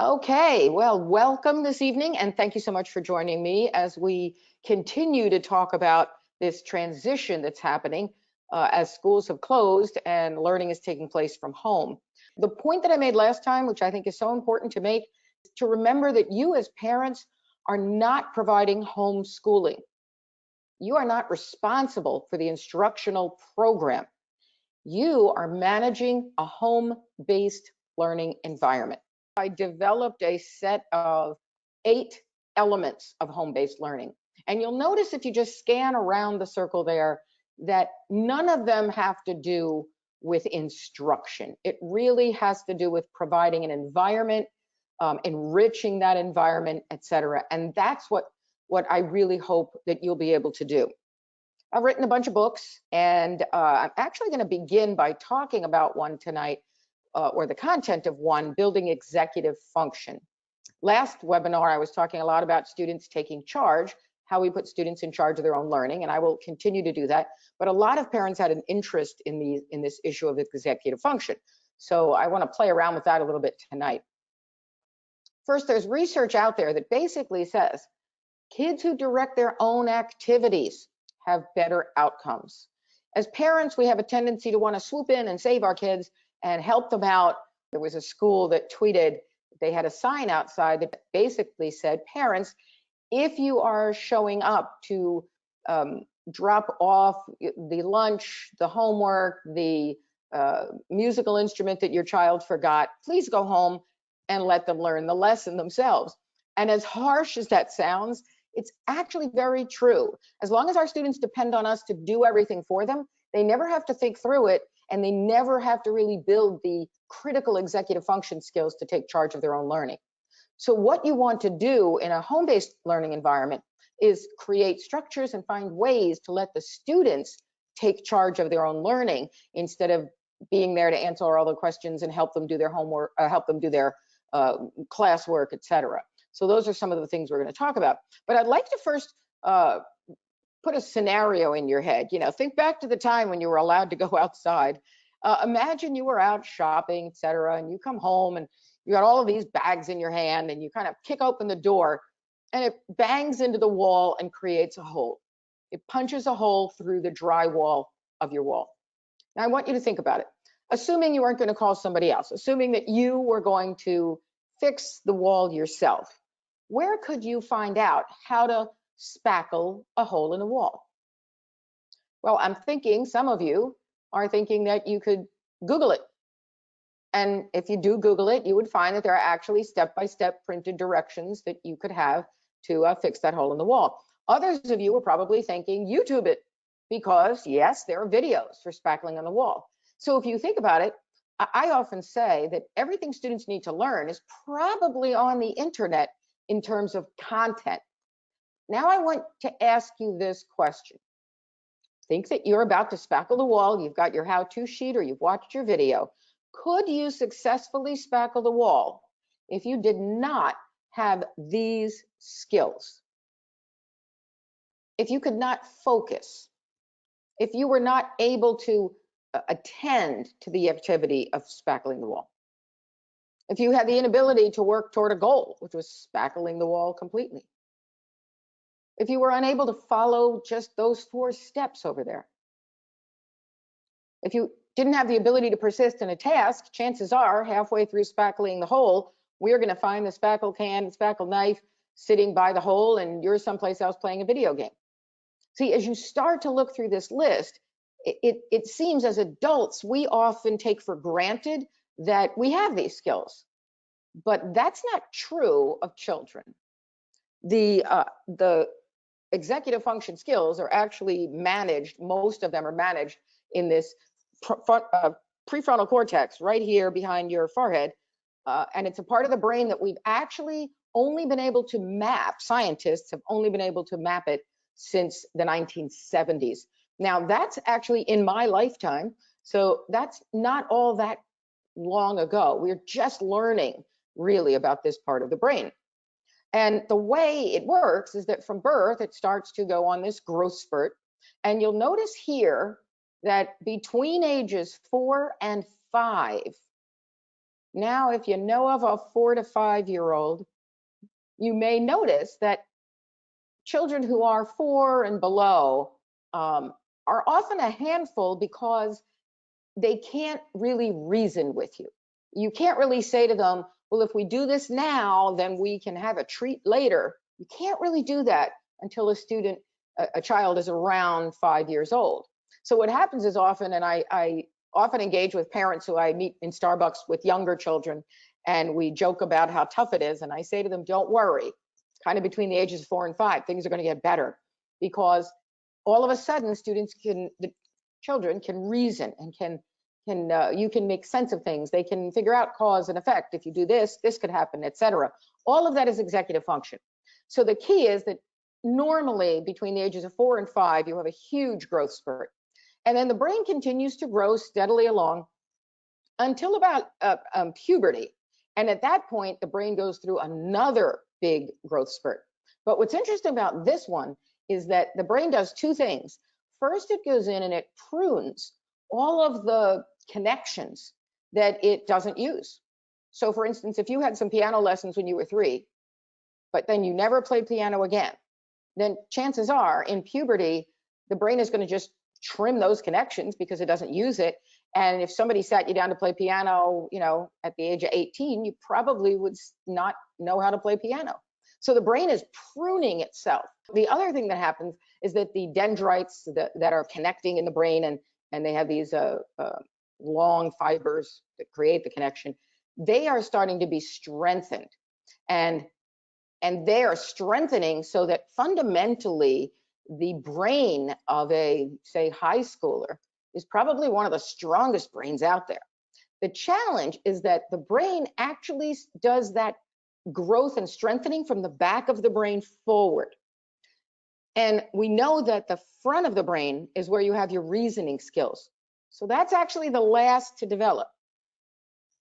Okay, well, welcome this evening, and thank you so much for joining me as we continue to talk about this transition that's happening as schools have closed and learning is taking place from home. The point that I made last time, which I think is so important to make, is to remember that you as parents are not providing homeschooling. You are not responsible for the instructional program. You are managing a home-based learning environment. I developed a set of 8 elements of home-based learning. And you'll notice if you just scan around the circle there that none of them have to do with instruction. It really has to do with providing an environment, enriching that environment, etc. And that's what I really hope that you'll be able to do. I've written a bunch of books, and I'm actually going to begin by talking about one tonight, or the content of one, building executive function. Last webinar, I was talking a lot about students taking charge, how we put students in charge of their own learning, and I will continue to do that. But a lot of parents had an interest in this issue of executive function. So I want to play around with that a little bit tonight. First, there's research out there that basically says kids who direct their own activities have better outcomes. As parents, we have a tendency to want to swoop in and save our kids and help them out. There was a school that tweeted, they had a sign outside that basically said, parents, if you are showing up to drop off the lunch, the homework, the musical instrument that your child forgot, please go home and let them learn the lesson themselves. And as harsh as that sounds, it's actually very true. As long as our students depend on us to do everything for them, they never have to think through it, and they never have to really build the critical executive function skills to take charge of their own learning. So what you want to do in a home-based learning environment is create structures and find ways to let the students take charge of their own learning instead of being there to answer all the questions and help them do their homework, help them do their classwork, etc. So those are some of the things we're going to talk about. But I'd like to first put a scenario in your head. You know, think back to the time when you were allowed to go outside. Imagine you were out shopping, etc., and you come home and you got all of these bags in your hand, and you kind of kick open the door, and it bangs into the wall and creates a hole. It punches a hole through the drywall of your wall. Now, I want you to think about it. Assuming you weren't going to call somebody else, assuming that you were going to fix the wall yourself, where could you find out how to spackle a hole in a wall? Well, I'm thinking some of you are thinking that you could Google it. And if you do Google it, you would find that there are actually step-by-step printed directions that you could have to fix that hole in the wall. Others of you are probably thinking YouTube it, because yes, there are videos for spackling on the wall. So if you think about it, I often say that everything students need to learn is probably on the internet in terms of content. Now I want to ask you this question. Think that you're about to spackle the wall, you've got your how-to sheet or you've watched your video. Could you successfully spackle the wall if you did not have these skills? If you could not focus, if you were not able to attend to the activity of spackling the wall, if you had the inability to work toward a goal, which was spackling the wall completely, if you were unable to follow just those 4 steps over there, if you didn't have the ability to persist in a task, chances are halfway through spackling the hole, we're going to find the spackle can and spackle knife sitting by the hole, and you're someplace else playing a video game. See, as you start to look through this list, it seems as adults, we often take for granted that we have these skills, but that's not true of children. The executive function skills are actually managed, most of them are managed in this prefrontal cortex right here behind your forehead, and it's a part of the brain that we've actually only been able to map, scientists have only been able to map it since the 1970s. Now that's actually in my lifetime, so that's not all that long ago. We're just learning really about this part of the brain. And the way it works is that from birth, it starts to go on this growth spurt. And you'll notice here that between ages 4 and 5, Now, if you know of a 4 to 5-year-old, you may notice that children who are 4 and below are often a handful because they can't really reason with you. You can't really say to them, well, if we do this now, then we can have a treat later. You can't really do that until a child is around 5 years old. So what happens is often, and I often engage with parents who I meet in Starbucks with younger children, and we joke about how tough it is. And I say to them, don't worry, kind of between the ages of 4 and 5, things are going to get better, because all of a sudden the children can reason and you can make sense of things. They can figure out cause and effect. If you do this, this could happen, etc. All of that is executive function. So the key is that normally between the ages of 4 and 5, you have a huge growth spurt. And then the brain continues to grow steadily along until about puberty. And at that point, the brain goes through another big growth spurt. But what's interesting about this one is that the brain does two things. First, it goes in and it prunes all of the connections that it doesn't use. So for instance, if you had some piano lessons when you were 3, but then you never played piano again, then chances are in puberty, the brain is going to just trim those connections because it doesn't use it. And if somebody sat you down to play piano, at the age of 18, you probably would not know how to play piano. So the brain is pruning itself. The other thing that happens is that the dendrites that are connecting in the brain, and they have these long fibers that create the connection, they are starting to be strengthened. And they are strengthening so that fundamentally the brain of a, say, high schooler is probably one of the strongest brains out there. The challenge is that the brain actually does that growth and strengthening from the back of the brain forward. And we know that the front of the brain is where you have your reasoning skills. So that's actually the last to develop.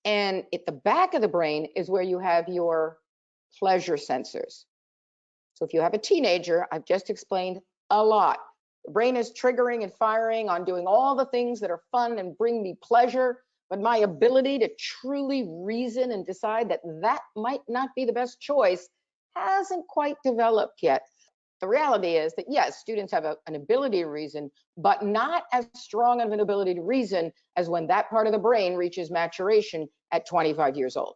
And at the back of the brain is where you have your pleasure sensors. So if you have a teenager, I've just explained a lot. The brain is triggering and firing on doing all the things that are fun and bring me pleasure, but my ability to truly reason and decide that that might not be the best choice hasn't quite developed yet. The reality is that yes, students have an ability to reason, but not as strong of an ability to reason as when that part of the brain reaches maturation at 25 years old.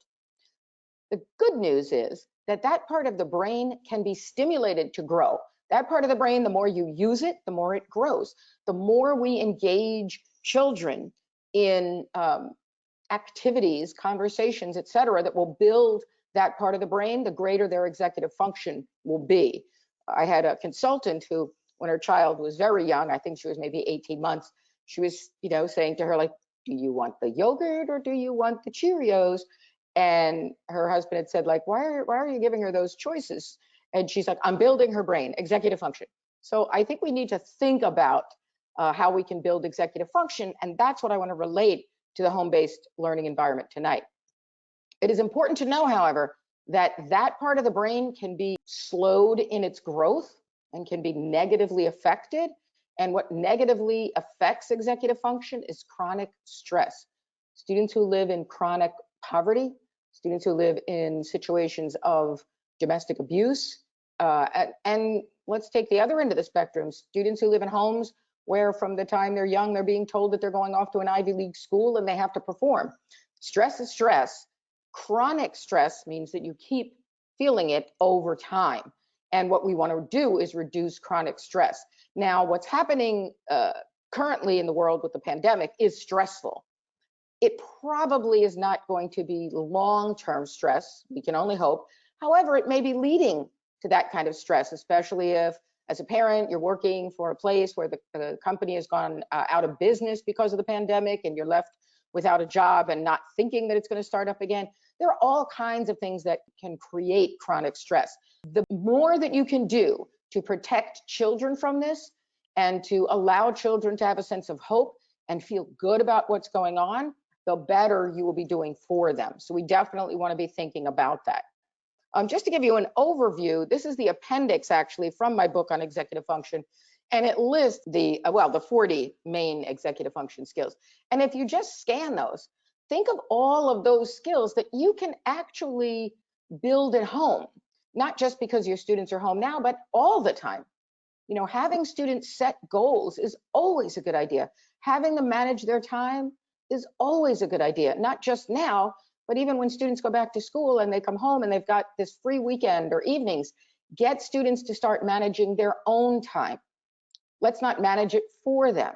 The good news is that that part of the brain can be stimulated to grow. That part of the brain, the more you use it, the more it grows. The more we engage children in activities, conversations, etc., that will build that part of the brain, the greater their executive function will be. I had a consultant who, when her child was very young, I think she was maybe 18 months, she was, saying to her, like, do you want the yogurt or do you want the Cheerios? And her husband had said, like, why are you giving her those choices? And she's like, I'm building her brain, executive function. So I think we need to think about how we can build executive function. And that's what I want to relate to the home-based learning environment tonight. It is important to know, however, that that part of the brain can be slowed in its growth and can be negatively affected. And what negatively affects executive function is chronic stress. Students who live in chronic poverty, students who live in situations of domestic abuse, and let's take the other end of the spectrum, students who live in homes where from the time they're young, they're being told that they're going off to an Ivy League school and they have to perform. Stress is stress. Chronic stress means that you keep feeling it over time. And what we want to do is reduce chronic stress. Now, what's happening currently in the world with the pandemic is stressful. It probably is not going to be long-term stress. We can only hope. However, it may be leading to that kind of stress, especially if, as a parent, you're working for a place where the company has gone out of business because of the pandemic and you're left without a job and not thinking that it's going to start up again. There are all kinds of things that can create chronic stress. The more that you can do to protect children from this and to allow children to have a sense of hope and feel good about what's going on, the better you will be doing for them. So we definitely want to be thinking about that. Just to give you an overview, this is the appendix actually from my book on executive function, and it lists the 40 main executive function skills. And if you just scan those, think of all of those skills that you can actually build at home, not just because your students are home now, but all the time. You know, having students set goals is always a good idea. Having them manage their time is always a good idea, not just now, but even when students go back to school and they come home and they've got this free weekend or evenings. Get students to start managing their own time. Let's not manage it for them.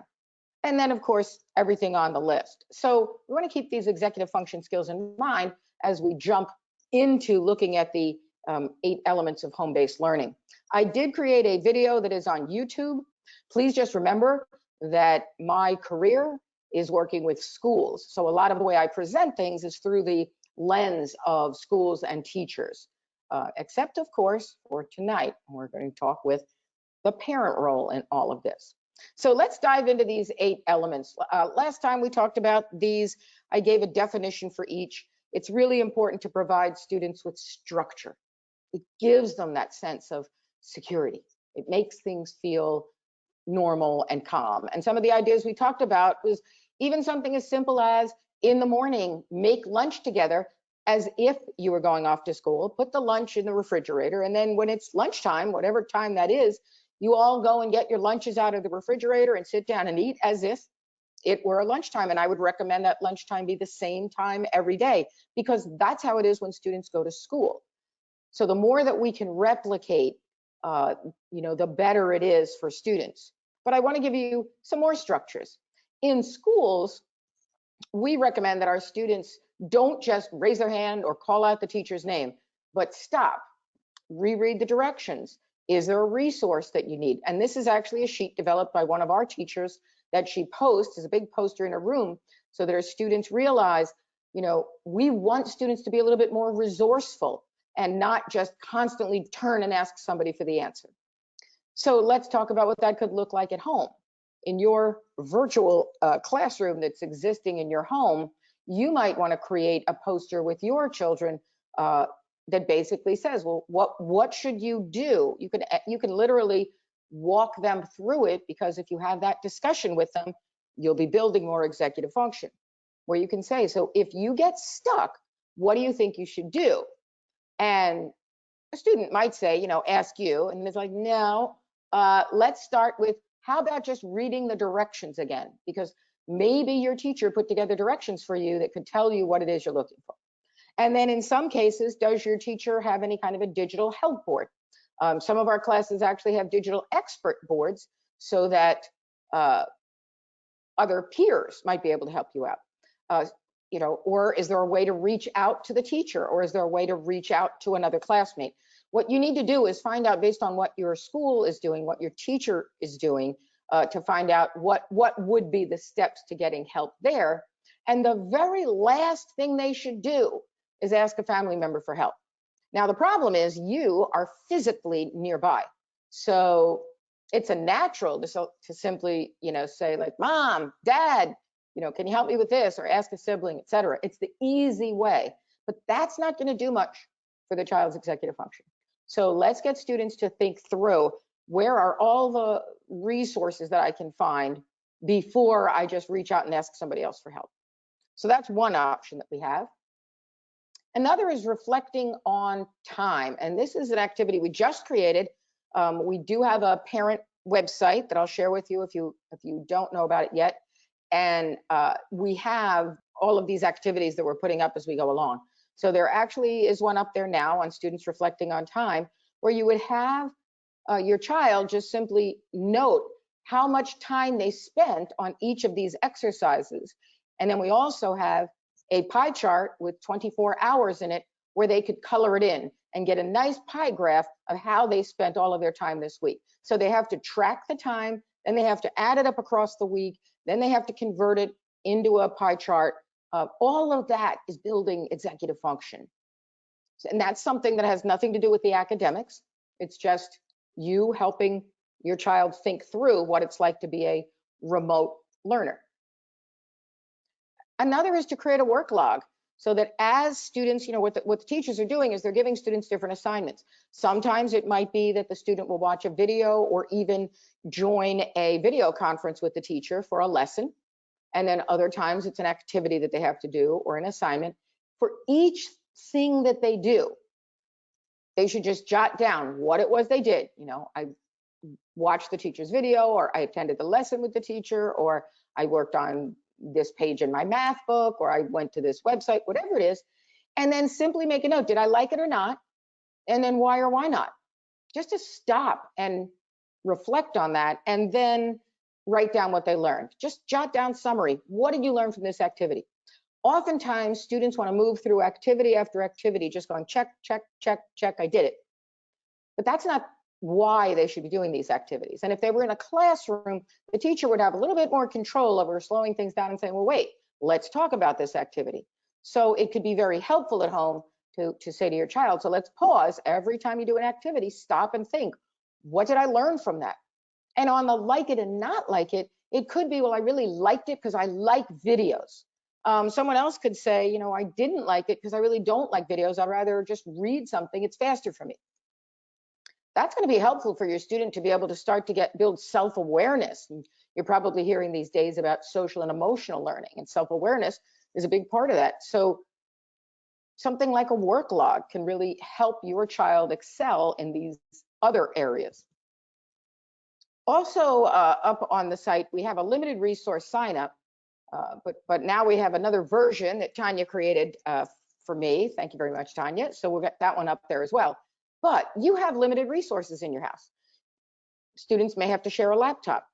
And then, of course, everything on the list. So we want to keep these executive function skills in mind as we jump into looking at the 8 elements of home-based learning. I did create a video that is on YouTube. Please just remember that my career is working with schools. So a lot of the way I present things is through the lens of schools and teachers, except, of course, for tonight. We're going to talk with the parent role in all of this. So let's dive into these 8 elements. Last time we talked about these, I gave a definition for each. It's really important to provide students with structure. It gives them that sense of security. It makes things feel normal and calm. And some of the ideas we talked about was even something as simple as in the morning, make lunch together as if you were going off to school, put the lunch in the refrigerator, and then when it's lunchtime, whatever time that is, you all go and get your lunches out of the refrigerator and sit down and eat as if it were a lunchtime. And I would recommend that lunchtime be the same time every day, because that's how it is when students go to school. So the more that we can replicate, the better it is for students. But I want to give you some more structures. In schools, we recommend that our students don't just raise their hand or call out the teacher's name, but stop, reread the directions. Is there a resource that you need? And this is actually a sheet developed by one of our teachers that she posts as a big poster in a room so that our students realize, we want students to be a little bit more resourceful and not just constantly turn and ask somebody for the answer. So let's talk about what that could look like at home. In your virtual classroom that's existing in your home, you might want to create a poster with your children that basically says, well, what should you do? You can literally walk them through it, because if you have that discussion with them, you'll be building more executive function, where you can say, so if you get stuck, what do you think you should do? And a student might say, ask you, and it's like, no, let's start with, how about just reading the directions again? Because maybe your teacher put together directions for you that could tell you what it is you're looking for. And then in some cases, does your teacher have any kind of a digital help board? Some of our classes actually have digital expert boards so that other peers might be able to help you out. Or is there a way to reach out to the teacher, or is there a way to reach out to another classmate? What you need to do is find out, based on what your school is doing, what your teacher is doing, to find out what would be the steps to getting help there. And the very last thing they should do is ask a family member for help. Now, the problem is you are physically nearby. So it's a natural to simply, say like, Mom, Dad, can you help me with this? Or ask a sibling, etc. It's the easy way, but that's not going to do much for the child's executive function. So let's get students to think through, where are all the resources that I can find before I just reach out and ask somebody else for help. So that's one option that we have. Another is reflecting on time. And this is an activity we just created. We do have a parent website that I'll share with you if you don't know about it yet. And we have all of these activities that we're putting up as we go along. So there actually is one up there now on students reflecting on time, where you would have your child just simply note how much time they spent on each of these exercises. And then we also have a pie chart with 24 hours in it, where they could color it in and get a nice pie graph of how they spent all of their time this week. So they have to track the time, then they have to add it up across the week, then they have to convert it into a pie chart. All of that is building executive function. And that's something that has nothing to do with the academics. It's just you helping your child think through what it's like to be a remote learner. Another is to create a work log, so that as students, what the teachers are doing is they're giving students different assignments. Sometimes it might be that the student will watch a video or even join a video conference with the teacher for a lesson. And then other times it's an activity that they have to do or an assignment. For each thing that they do, they should just jot down what it was they did. You know, I watched the teacher's video, or I attended the lesson with the teacher, or I worked on this page in my math book, or I went to this website, whatever it is. And then simply make a note. Did I like it or not? And then why or why not? Just to stop and reflect on that, and then write down what they learned. Just jot down summary. What did you learn from this activity? Oftentimes, students want to move through activity after activity, just going check, check, check, check, I did it. But that's not why they should be doing these activities. And if they were in a classroom, the teacher would have a little bit more control over slowing things down and saying, well, wait, let's talk about this activity. So it could be very helpful at home to say to your child, so let's pause every time you do an activity, stop and think, what did I learn from that? And on the like it and not like it, it could be, well, I really liked it because I like videos. Someone else could say, you know, I didn't like it because I really don't like videos. I'd rather just read something. It's faster for me. That's going to be helpful for your student to be able to start to build self-awareness. You're probably hearing these days about social and emotional learning, and self-awareness is a big part of that. So something like a work log can really help your child excel in these other areas. Also, up on the site, we have a limited resource sign up, but now we have another version that Tanya created for me. Thank you very much, Tanya. So we'll get that one up there as well. But you have limited resources in your house. Students may have to share a laptop.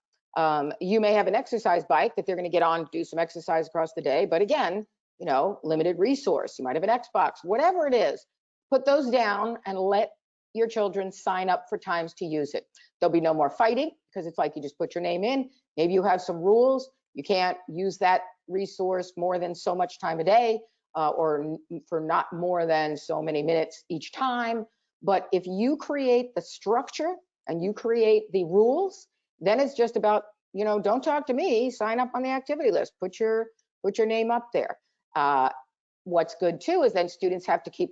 You may have an exercise bike that they're going to get on, do some exercise across the day. But again, you know, limited resource. You might have an Xbox, whatever it is. Put those down and let your children sign up for times to use it. There'll be no more fighting, because it's like you just put your name in. Maybe you have some rules. You can't use that resource more than so much time a day, or for not more than so many minutes each time. But if you create the structure and you create the rules, then it's just about, you know, don't talk to me, sign up on the activity list, put your name up there. What's good too is then students have to keep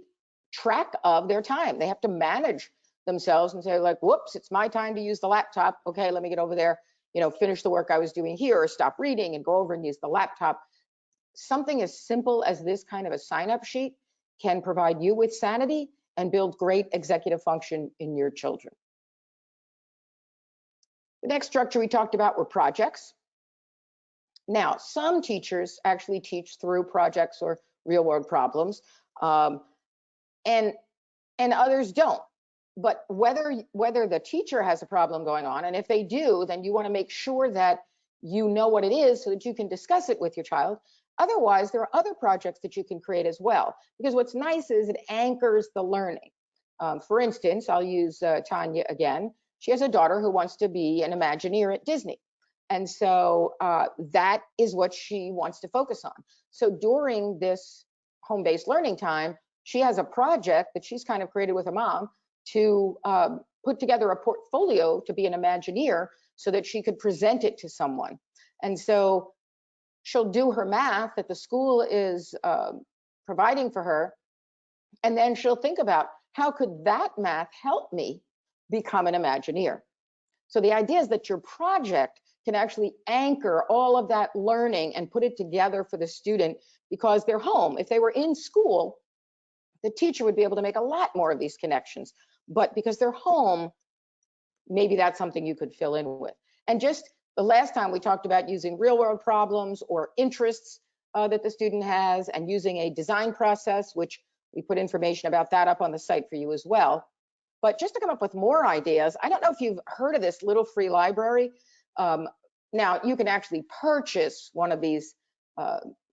track of their time. They have to manage themselves and say, like, whoops, it's my time to use the laptop. Okay, let me get over there, you know, finish the work I was doing here, or stop reading and go over and use the laptop. Something as simple as this kind of a sign-up sheet can provide you with sanity and build great executive function in your children. The next structure we talked about were projects. Now, some teachers actually teach through projects or real-world problems, and others don't. But whether the teacher has a problem going on, and if they do, then you want to make sure that you know what it is so that you can discuss it with your child. Otherwise, there are other projects that you can create as well, because what's nice is it anchors the learning. For instance, I'll use Tanya again. She has a daughter who wants to be an Imagineer at Disney. And so that is what she wants to focus on. So during this home-based learning time, she has a project that she's kind of created with her mom to put together a portfolio to be an Imagineer so that she could present it to someone. And so she'll do her math that the school is providing for her, and then she'll think about, how could that math help me become an Imagineer? So the idea is that your project can actually anchor all of that learning and put it together for the student, because they're home. If they were in school, the teacher would be able to make a lot more of these connections. But because they're home, maybe that's something you could fill in with. And just the last time we talked about using real world problems or interests that the student has, and using a design process, which we put information about that up on the site for you as well. But just to come up with more ideas, I don't know if you've heard of this little free library. Now, you can actually purchase one of these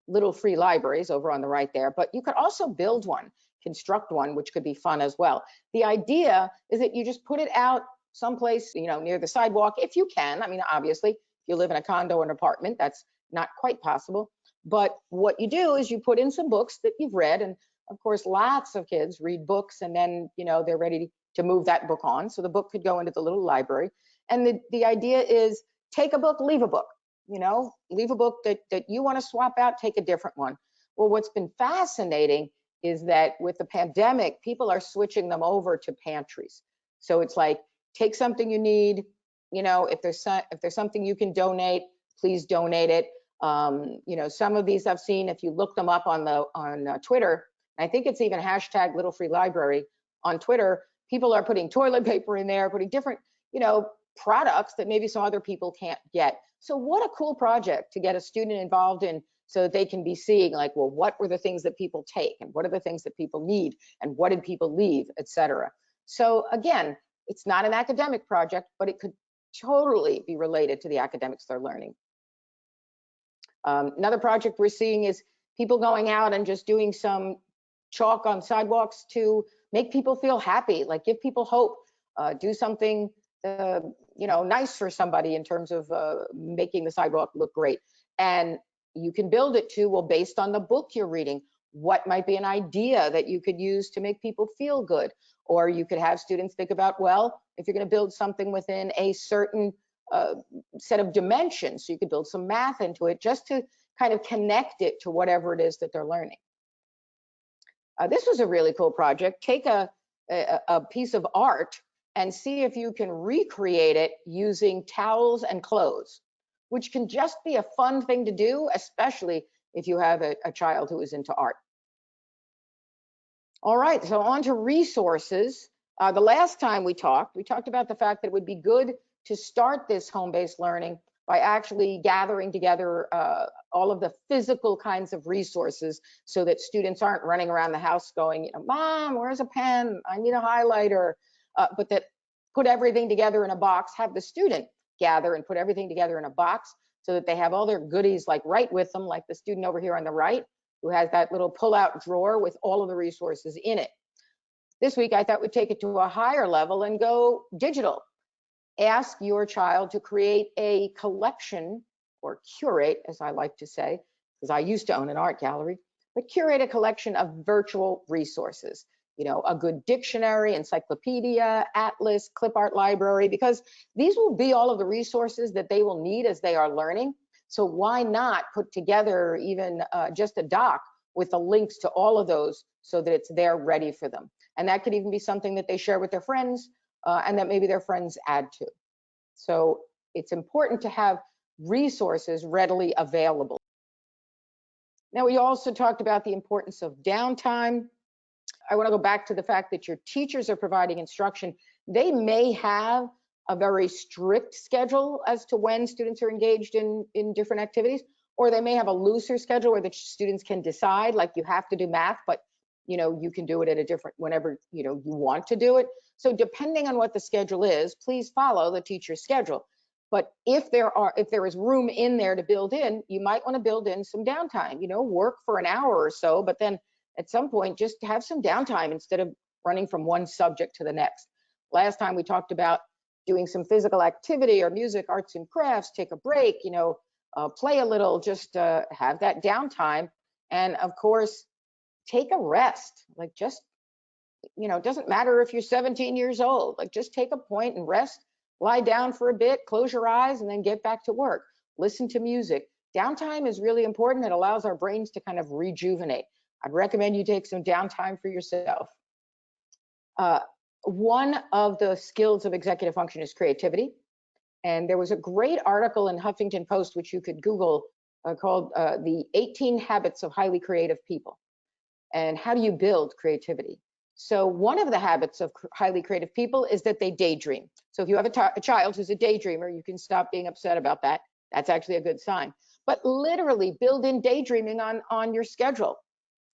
little free libraries over on the right there, but you could also build one, construct one, which could be fun as well. The idea is that you just put it out someplace, you know, near the sidewalk, if you can. I mean, obviously, if you live in a condo or an apartment, that's not quite possible. But what you do is you put in some books that you've read, and of course, lots of kids read books, and then, you know, they're ready to move that book on. So the book could go into the little library. And the idea is, take a book, leave a book, you know, leave a book that you want to swap out, take a different one. Well, what's been fascinating is that with the pandemic, people are switching them over to pantries. So it's like, take something you need, you know, if there's something you can donate, please donate it. You know, some of these I've seen, if you look them up on Twitter, I think it's even hashtag Little Free Library on Twitter, people are putting toilet paper in there, putting different, you know, products that maybe some other people can't get. So what a cool project to get a student involved in, so that they can be seeing like, well, what were the things that people take, and what are the things that people need, and what did people leave, etc. So again, it's not an academic project, but it could totally be related to the academics they're learning. Another project we're seeing is people going out and just doing some chalk on sidewalks to make people feel happy, like give people hope, do something you know, nice for somebody in terms of making the sidewalk look great. And you can build it to, well, based on the book you're reading, what might be an idea that you could use to make people feel good? Or you could have students think about, well, if you're going to build something within a certain set of dimensions, so you could build some math into it just to kind of connect it to whatever it is that they're learning. This was a really cool project. Take a piece of art and see if you can recreate it using towels and clothes, which can just be a fun thing to do, especially if you have a child who is into art. All right, so on to resources. The last time we talked about the fact that it would be good to start this home-based learning by actually gathering together all of the physical kinds of resources, so that students aren't running around the house going, you know, Mom, where's a pen? I need a highlighter. But that put everything together in a box, have the student gather and put everything together in a box so that they have all their goodies like right with them, like the student over here on the right, who has that little pull-out drawer with all of the resources in it. This week, I thought we'd take it to a higher level and go digital. Ask your child to create a collection, or curate, as I like to say, because I used to own an art gallery, but curate a collection of virtual resources. You know, a good dictionary, encyclopedia, atlas, clip art library, because these will be all of the resources that they will need as they are learning. So why not put together even just a doc with the links to all of those so that it's there ready for them. And that could even be something that they share with their friends and that maybe their friends add to. So it's important to have resources readily available. Now, we also talked about the importance of downtime. I want to go back to the fact that your teachers are providing instruction. They may have a very strict schedule as to when students are engaged in different activities, or they may have a looser schedule where the students can decide, like you have to do math, but you know, you can do it at a different, whenever you know you want to do it. So depending on what the schedule is, please follow the teacher's schedule. But if there is room in there to build in, you might want to build in some downtime, you know, work for an hour or so, but then at some point just have some downtime instead of running from one subject to the next. Last time we talked about doing some physical activity or music, arts and crafts, take a break, you know, play a little, just have that downtime. And of course, take a rest, like just, you know, it doesn't matter if you're 17 years old, like just take a point and rest, lie down for a bit, close your eyes, and then get back to work. Listen to music. Downtime is really important. It allows our brains to kind of rejuvenate. I'd recommend you take some downtime for yourself. One of the skills of executive function is creativity. And there was a great article in Huffington Post, which you could Google, called The 18 Habits of Highly Creative People. And how do you build creativity? So one of the habits of highly creative people is that they daydream. So if you have a child who's a daydreamer, you can stop being upset about that. That's actually a good sign. But literally build in daydreaming on your schedule.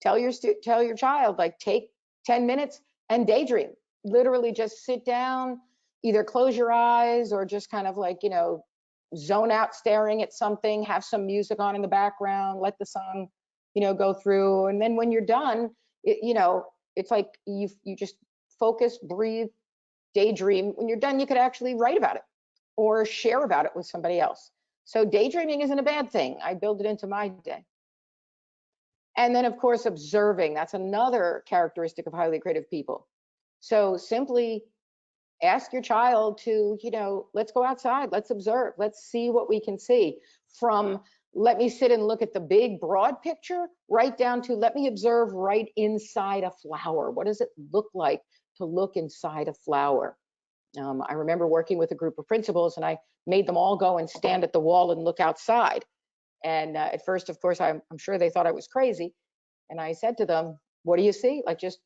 Tell your child, like, take 10 minutes and daydream. Literally just sit down, either close your eyes or just kind of like, you know, zone out staring at something, have some music on in the background, let the song, you know, go through. And then when you're done, you know, it's like you just focus, breathe, daydream. When you're done, you could actually write about it or share about it with somebody else. So daydreaming isn't a bad thing. I build it into my day. And then, of course, observing. That's another characteristic of highly creative people. So simply ask your child to, you know, let's go outside, let's observe, let's see what we can see. From let me sit and look at the big broad picture, right down to let me observe right inside a flower. What does it look like to look inside a flower? I remember working with a group of principals, and I made them all go and stand at the wall and look outside. And at first, of course, I'm sure they thought I was crazy. And I said to them, what do you see? Like, just,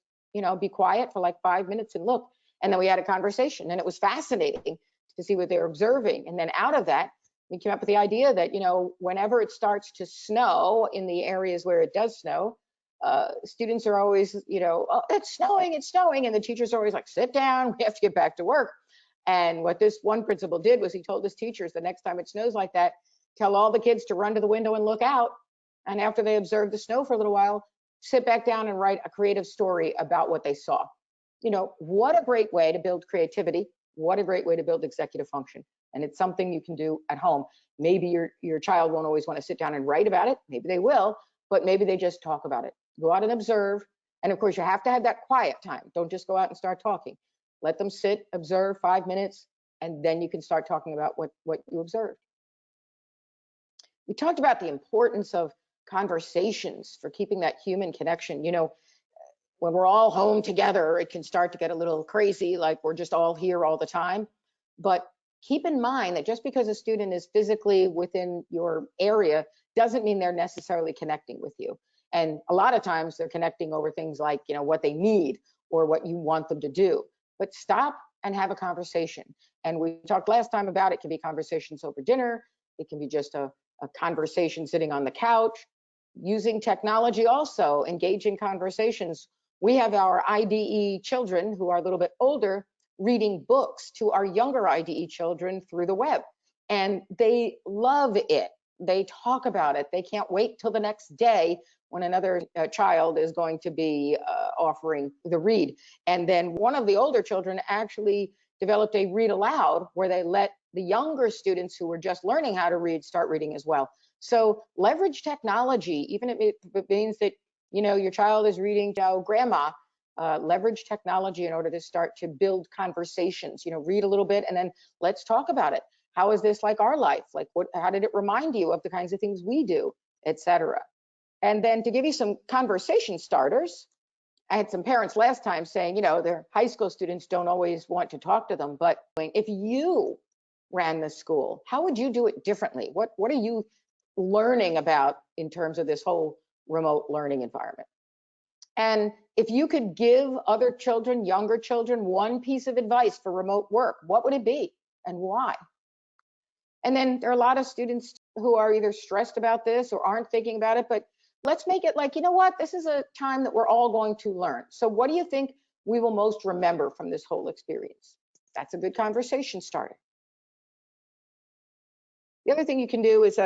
be quiet for like 5 minutes and look. And then we had a conversation, and it was fascinating to see what they were observing. And then out of that, we came up with the idea that, whenever it starts to snow in the areas where it does snow, students are always, oh, it's snowing. And the teachers are always like, sit down, we have to get back to work. And what this one principal did was he told his teachers the next time it snows like that, tell all the kids to run to the window and look out. And after they observed the snow for a little while, sit back down and write a creative story about what they saw. What a great way to build creativity. What a great way to build executive function. And it's something you can do at home. Maybe your child won't always want to sit down and write about it. Maybe they will, but maybe they just talk about it. Go out and observe. And of course, you have to have that quiet time. Don't just go out and start talking. Let them sit, observe 5 minutes, and then you can start talking about what you observed. We talked about the importance of conversations for keeping that human connection. When we're all home together, it can start to get a little crazy, like we're just all here all the time. But keep in mind that just because a student is physically within your area doesn't mean they're necessarily connecting with you. And a lot of times they're connecting over things like, what they need or what you want them to do. But stop and have a conversation. And we talked last time about it can be conversations over dinner. It can be just a conversation sitting on the couch. Using technology also, engaging conversations. We have our IDE children who are a little bit older reading books to our younger IDE children through the web. And they love it. They talk about it. They can't wait till the next day when another child is going to be offering the read. And then one of the older children actually developed a read aloud where they let the younger students who were just learning how to read start reading as well. So leverage technology, even if it means that, your child is reading to grandma, leverage technology in order to start to build conversations, read a little bit and then let's talk about it. How is this like our life? Like how did it remind you of the kinds of things we do, etc. And then to give you some conversation starters, I had some parents last time saying, their high school students don't always want to talk to them, but if you ran the school, how would you do it differently? What are you learning about in terms of this whole remote learning environment? And if you could give other children, younger children, one piece of advice for remote work, what would it be and why? And then there are a lot of students who are either stressed about this or aren't thinking about it, but let's make it like, this is a time that we're all going to learn. So what do you think we will most remember from this whole experience? That's a good conversation starter. The other thing you can do is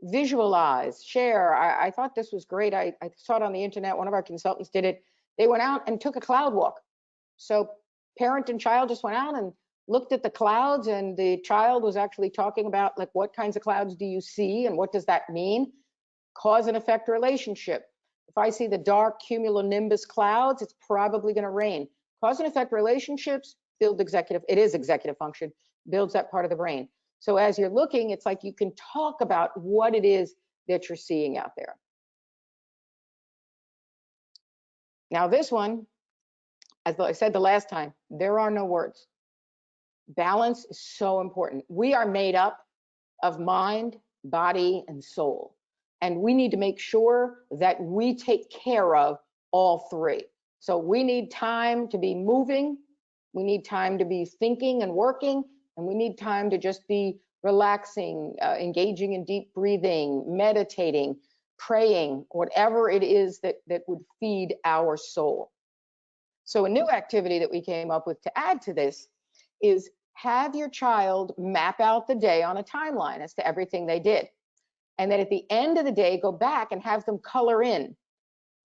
visualize, share. I thought this was great. I saw it on the internet. One of our consultants did it. They went out and took a cloud walk. So parent and child just went out and looked at the clouds, and the child was actually talking about like, what kinds of clouds do you see and what does that mean? Cause and effect relationship. If I see the dark cumulonimbus clouds, it's probably going to rain. Cause and effect relationships build executive function, builds that part of the brain. So as you're looking, it's like you can talk about what it is that you're seeing out there. Now this one, as I said the last time, there are no words. Balance is so important. We are made up of mind, body, and soul. And we need to make sure that we take care of all three. So we need time to be moving, we need time to be thinking and working, and we need time to just be relaxing, engaging in deep breathing, meditating, praying, whatever it is that would feed our soul. So a new activity that we came up with to add to this is have your child map out the day on a timeline as to everything they did. And then at the end of the day, go back and have them color in.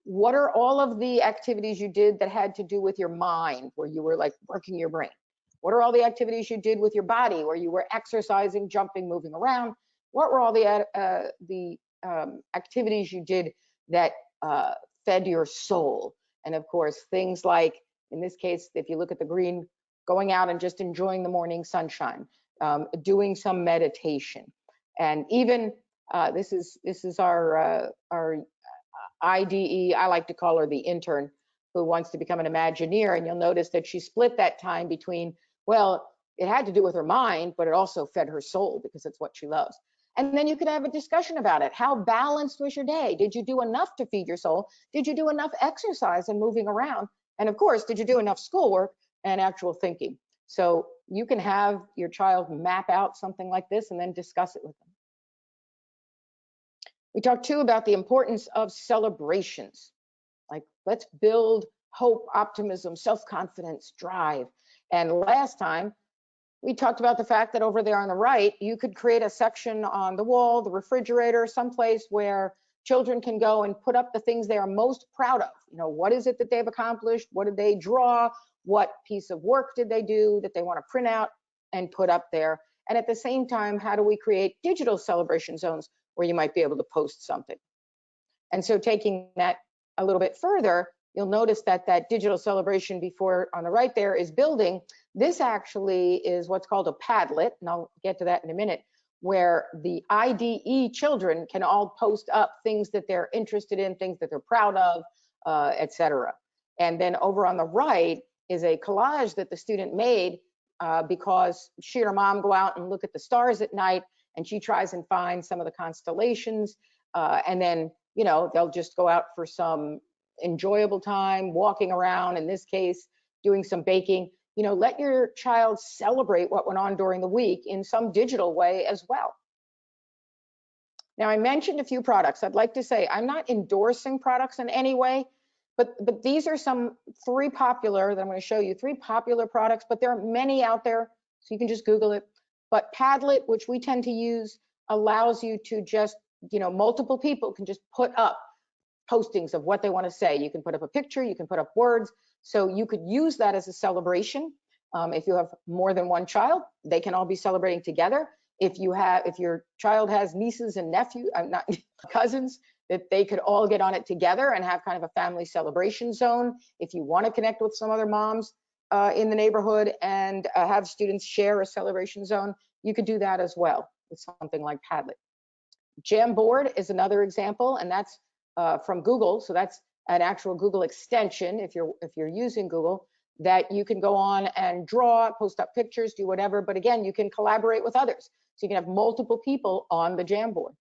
What are all of the activities you did that had to do with your mind, where you were like working your brain? What are all the activities you did with your body, where you were exercising, jumping, moving around? What were all the activities you did that fed your soul? And of course, things like, in this case, if you look at the green, going out and just enjoying the morning sunshine, doing some meditation, and even this is our IDE. I like to call her the intern who wants to become an Imagineer, and you'll notice that she split that time between, well, it had to do with her mind, but it also fed her soul because it's what she loves. And then you could have a discussion about it. How balanced was your day? Did you do enough to feed your soul? Did you do enough exercise and moving around? And of course, did you do enough schoolwork and actual thinking? So you can have your child map out something like this and then discuss it with them. We talked too about the importance of celebrations. Like, let's build hope, optimism, self-confidence, drive. And last time, we talked about the fact that over there on the right, you could create a section on the wall, the refrigerator, someplace where children can go and put up the things they are most proud of. You know, what is it that they've accomplished? What did they draw? What piece of work did they do that they want to print out and put up there? And at the same time, how do we create digital celebration zones where you might be able to post something? And so taking that a little bit further, you'll notice that that digital celebration before on the right there is building. This actually is what's called a Padlet, and I'll get to that in a minute, where the IDE children can all post up things that they're interested in, things that they're proud of, etc. And then over on the right is a collage that the student made because she and her mom go out and look at the stars at night, and she tries and finds some of the constellations, and then, you know, they'll just go out for some enjoyable time, walking around, in this case, doing some baking. You know, let your child celebrate what went on during the week in some digital way as well. Now, I mentioned a few products. I'd like to say I'm not endorsing products in any way, but these are some 3 popular that I'm going to show you, 3 popular products, but there are many out there, so you can just Google it. But Padlet, which we tend to use, allows you to just, you know, multiple people can just put up postings of what they want to say. You can put up a picture, you can put up words. So you could use that as a celebration. If you have more than one child, they can all be celebrating together. If your child has nieces and nephews, not cousins, that they could all get on it together and have kind of a family celebration zone. If you want to connect with some other moms in the neighborhood and have students share a celebration zone, you could do that as well with something like Padlet. Jamboard is another example, and that's from Google. So that's an actual Google extension if you're using Google, that you can go on and draw, post up pictures, do whatever. But again, you can collaborate with others. So you can have multiple people on the Jamboard.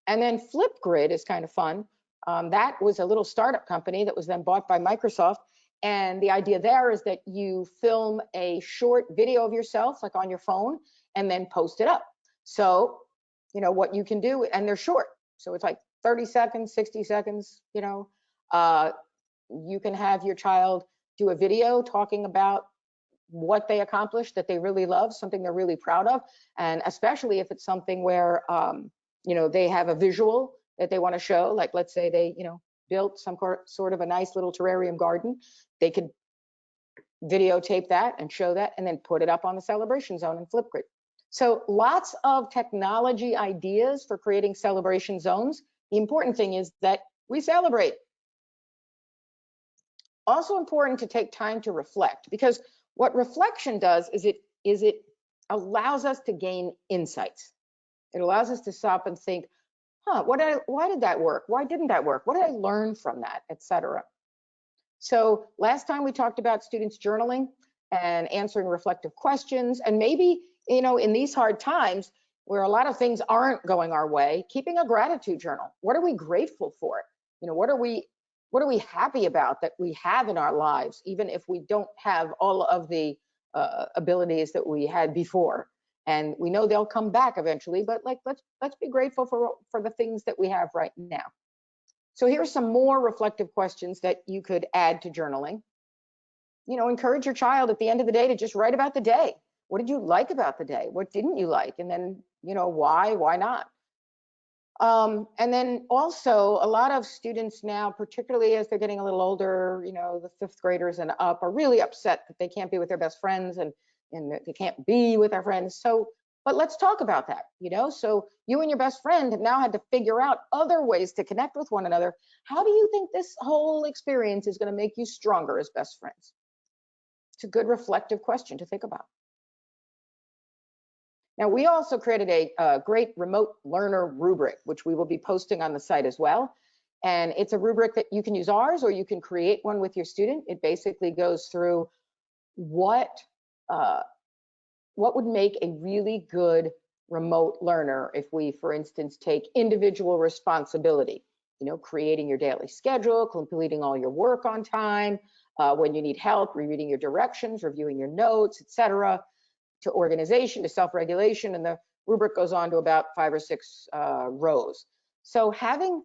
And then Flipgrid is kind of fun. That was a little startup company that was then bought by Microsoft. And the idea there is that you film a short video of yourself, like on your phone, and then post it up. So, you know, what you can do, and they're short. So it's like 30 seconds, 60 seconds, you know. You can have your child do a video talking about what they accomplished that they really love, something they're really proud of. And especially if it's something where, you know, they have a visual that they want to show, like let's say they, you know, built some sort of a nice little terrarium garden. They could videotape that and show that and then put it up on the celebration zone in Flipgrid. So lots of technology ideas for creating celebration zones. The important thing is that we celebrate. Also important to take time to reflect, because what reflection does is it allows us to gain insights. It allows us to stop and think, why did that work? Why didn't that work? What did I learn from that, etc. So last time we talked about students journaling and answering reflective questions, and maybe, you know, in these hard times where a lot of things aren't going our way, keeping a gratitude journal. What are we grateful for? You know, what are we happy about that we have in our lives, even if we don't have all of the abilities that we had before? And we know they'll come back eventually, but like let's be grateful for the things that we have right now. So here's some more reflective questions that you could add to journaling. You know, encourage your child at the end of the day to just write about the day. What did you like about the day? What didn't you like? And then, you know, why not? And then also a lot of students now, particularly as they're getting a little older, you know, the 5th graders and up, are really upset that they can't be with their best friends and that they can't be with their friends. So, but let's talk about that, you know? So you and your best friend have now had to figure out other ways to connect with one another. How do you think this whole experience is going to make you stronger as best friends? It's a good reflective question to think about. Now, we also created a great remote learner rubric, which we will be posting on the site as well. And it's a rubric that you can use ours, or you can create one with your student. It basically goes through what would make a really good remote learner if we, for instance, take individual responsibility, creating your daily schedule, completing all your work on time, when you need help, rereading your directions, reviewing your notes, etc., to organization, to self-regulation, and the rubric goes on to about 5 or 6 rows. So having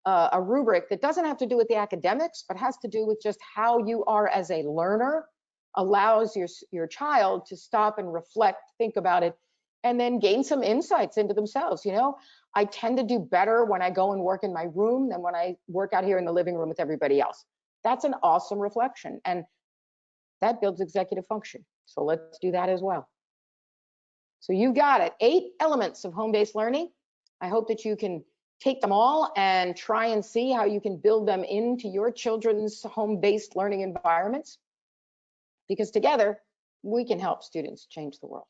a rubric that doesn't have to do with the academics, but has to do with just how you are as a learner allows your child to stop and reflect, think about it, and then gain some insights into themselves. I tend to do better when I go and work in my room than when I work out here in the living room with everybody else. That's an awesome reflection, and that builds executive function. So let's do that as well. So you got it, 8 elements of home-based learning. I hope that you can take them all and try and see how you can build them into your children's home-based learning environments, because together we can help students change the world.